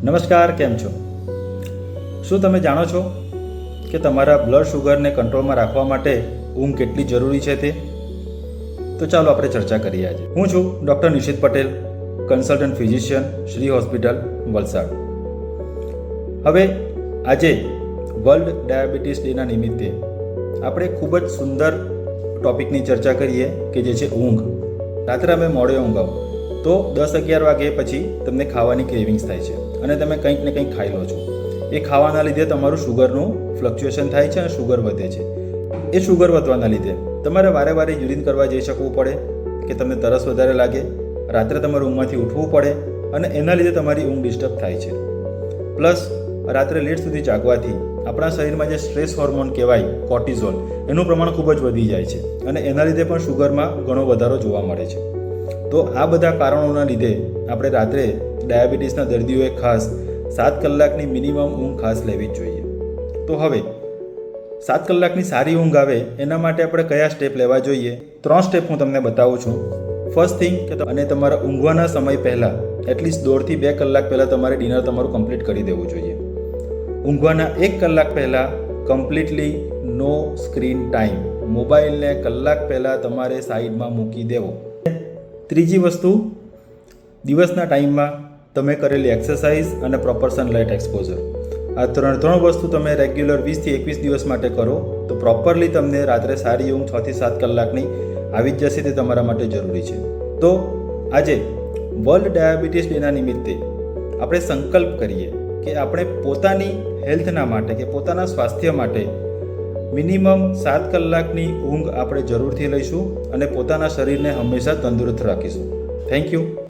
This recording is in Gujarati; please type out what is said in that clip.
નમસ્કાર, કેમ છો? શું તમે જાણો છો કે તમારા બ્લડ શુગરને કંટ્રોલમાં રાખવા માટે ઊંઘ કેટલી જરૂરી છે તે? તો ચાલો આપણે ચર્ચા કરીએ આજે. હું છું doctor Nishit Patel, consultant physician, Shri hospital, Valsad. હવે આજે વર્લ્ડ ડાયાબિટીસ ડેના નિમિત્તે આપણે ખૂબ જ સુંદર ટૉપિકની ચર્ચા કરીએ કે જે છે ઊંઘ. રાત્રે અમે મોડે ઊંઘાવ તો 10-11 વાગ્યા પછી તમને ખાવાની ક્રેવિંગ્સ થાય છે અને તમે કંઈક ને કંઈક ખાઈ લો છો. એ ખાવાના લીધે તમારું શુગરનું ફ્લક્ચ્યુએશન થાય છે અને શુગર વધે છે. એ શુગર વધવાના લીધે તમારે વારે વારે યુરિન કરવા જઈ શકવું પડે કે તમને તરસ વધારે લાગે, રાત્રે તમારે ઊંઘમાંથી ઉઠવું પડે અને એના લીધે તમારી ઊંઘ ડિસ્ટર્બ થાય છે. પ્લસ રાત્રે લેટ સુધી જાગવાથી આપણા શરીરમાં જે સ્ટ્રેસ હોર્મોન કહેવાય કોર્ટિઝોલ, એનું પ્રમાણ ખૂબ જ વધી જાય છે અને એના લીધે પણ શુગરમાં ઘણો વધારો જોવા મળે છે. તો આ બધા કારણોના લીધે આપણે રાત્રે ડાયાબિટીસના દર્દીઓએ ખાસ 7 કલાકની મિનિમમ ઊંઘ ખાસ લેવી જ જોઈએ. તો હવે 7 કલાકની સારી ઊંઘ આવે એના માટે આપણે કયા સ્ટેપ લેવા જોઈએ? 3 સ્ટેપ હું તમને બતાવું છું. ફર્સ્ટ થિંગ કે અને તમારા ઊંઘવાના સમય પહેલાં એટલીસ્ટ 1.5 થી 2 કલાક પહેલાં તમારે ડિનર તમારું કમ્પ્લીટ કરી દેવું જોઈએ. ઊંઘવાના 1 કલાક પહેલાં કમ્પ્લીટલી નો સ્ક્રીન ટાઈમ, મોબાઈલને કલાક પહેલાં તમારે સાઈડમાં મૂકી દેવો. ત્રીજી વસ્તુ, દિવસના ટાઈમમાં તમે કરેલી એક્સરસાઇઝ અને પ્રોપર સનલાઇટ એક્સપોઝર, આ ત્રણ વસ્તુ તમે રેગ્યુલર 20 થી 21 દિવસ માટે કરો તો પ્રોપરલી તમને રાત્રે સારી ઊંઘ 6 થી 7 કલાકની આવી જ જશે. તે તમારા માટે જરૂરી છે. તો આજે વર્લ્ડ ડાયાબિટીસ ડેના નિમિત્તે આપણે સંકલ્પ કરીએ કે આપણે પોતાની હેલ્થના માટે કે પોતાના સ્વાસ્થ્ય માટે મિનિમમ 7 કલાકની ઊંઘ આપણે જરૂરથી લઈશું અને પોતાના શરીરને હંમેશા તંદુરસ્ત રાખીશું. Thank you.